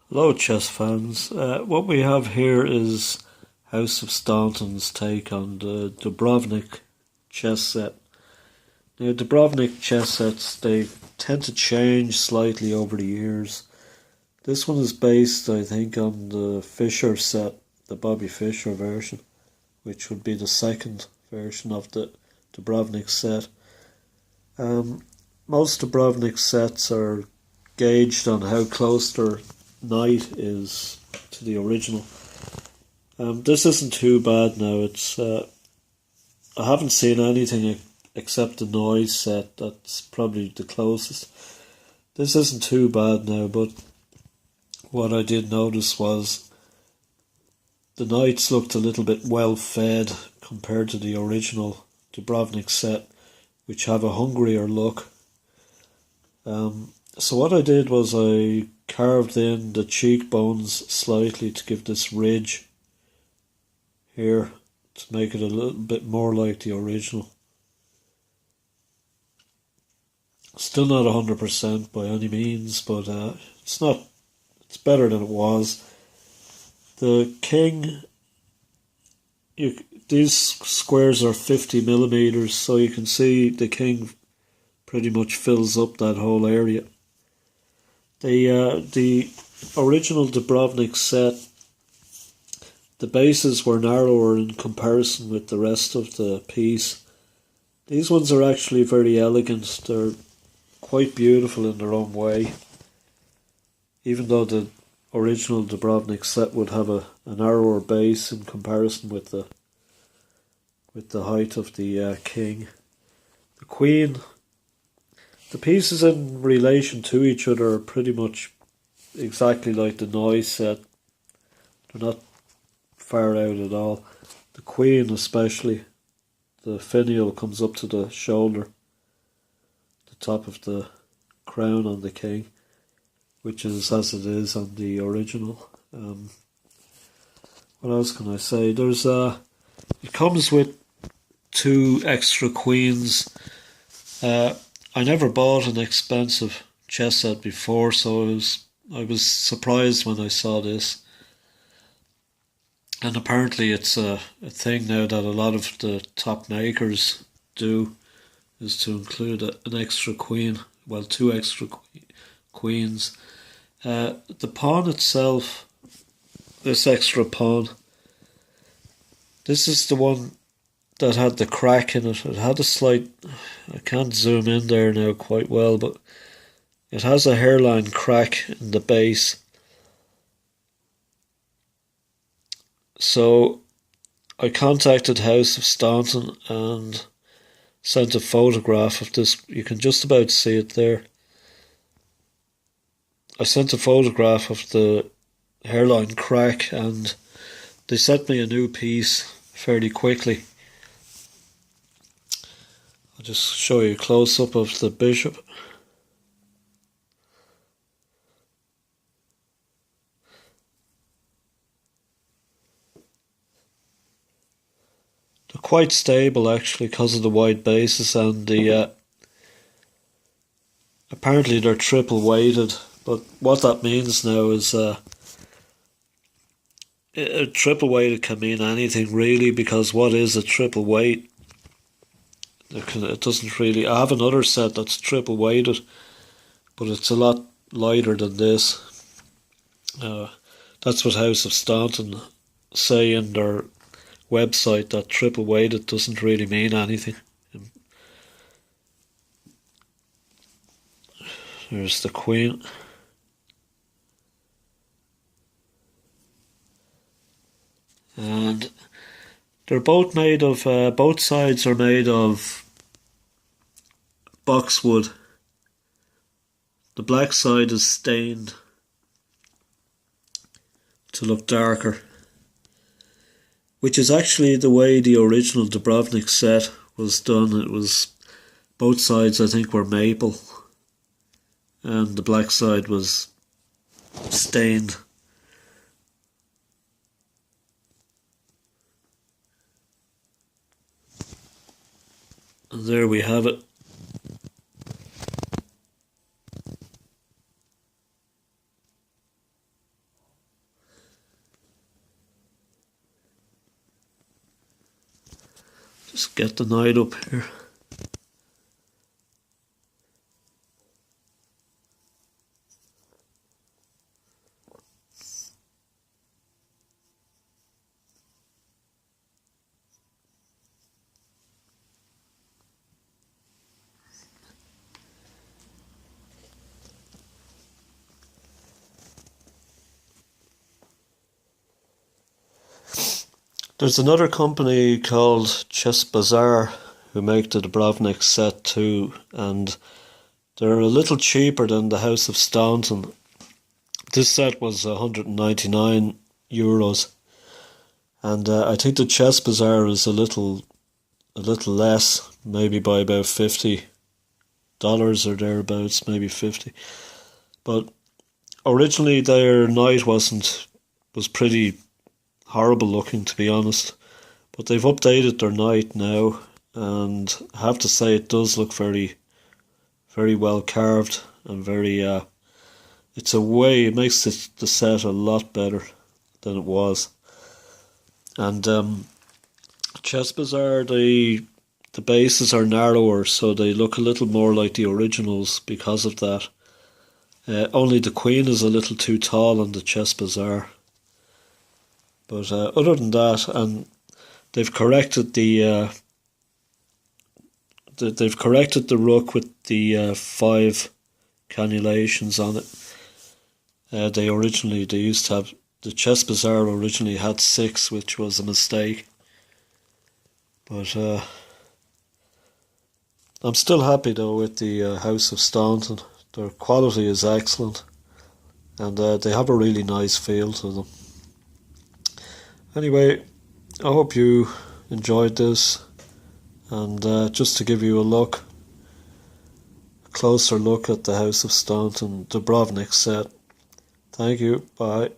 Hello, chess fans. What we have here is House of Staunton's take on the Dubrovnik chess set. Now, Dubrovnik chess sets, they tend to change slightly over the years. This one is based, I think, on the Fischer set, the Bobby Fischer version, which would be the second version of the Dubrovnik set. Most Dubrovnik sets are gauged on how close their knight is to the original. This isn't too bad now. I haven't seen anything except the noise set. That's probably the closest. This isn't too bad now, but what I did notice was the knights looked a little bit well fed compared to the original Dubrovnik set, which have a hungrier look. So what I did was I carved in the cheekbones slightly to give this ridge here to make it a little bit more like the original. Still not 100% by any means, but it's better than it was. The king, these squares are 50 millimeters, so you can see the king pretty much fills up that whole area. The original Dubrovnik set, the bases were narrower in comparison with the rest of the piece. These ones are actually very elegant. They're quite beautiful in their own way. Even though the original Dubrovnik set would have a narrower base in comparison with the height of the king. The queen, the pieces in relation to each other are pretty much exactly like the noise set. They're not far out at all. The queen especially, the finial comes up to the shoulder, the top of the crown on the king, which is as it is on the original. What else can I say? It comes with two extra queens. I never bought an expensive chess set before, so I was surprised when I saw this. And apparently it's a thing now that a lot of the top makers do, is to include an extra queen, well, two extra queens. The pawn itself, this extra pawn, this is the one that had the crack in it. It had a slight, I can't zoom in there now quite well, but it has a hairline crack in the base. So I contacted House of Staunton and sent a photograph of this. You can just about see it there. I sent a photograph of the hairline crack and they sent me a new piece fairly quickly. I'll just show you a close-up of the bishop. They're quite stable actually because of the wide bases, and apparently they're triple weighted, but what that means now is a triple weighted can mean anything really, because what is a triple weight? It doesn't really. I have another set that's triple weighted, but it's a lot lighter than this. That's what House of Staunton say in their website, that triple weighted doesn't really mean anything. There's the queen. And they're both made of, both sides are made of boxwood. The black side is stained to look darker, which is actually the way the original Dubrovnik set was done. It was, both sides I think were maple and the black side was stained. And there we have it. Just get the knight up here. There's another company called Chess Bazaar who make the Dubrovnik set too, and they're a little cheaper than the House of Staunton. This set was €199, and I think the Chess Bazaar is a little less, maybe by about $50 or thereabouts, maybe 50. But originally their knight was pretty horrible looking, to be honest, but they've updated their knight now, and I have to say it does look very, very well carved, and very it makes the set a lot better than it was. And Chess Bazaar, the bases are narrower, so they look a little more like the originals because of that. Only the queen is a little too tall on the Chess Bazaar. But other than that, and they've corrected the rook with the 5 cannulations on it. They used to have, the Chess Bazaar originally had 6, which was a mistake. But I'm still happy though with the House of Staunton. Their quality is excellent, and they have a really nice feel to them. Anyway, I hope you enjoyed this, and just to give you a closer look at the House of Staunton Dubrovnik set. Thank you, bye.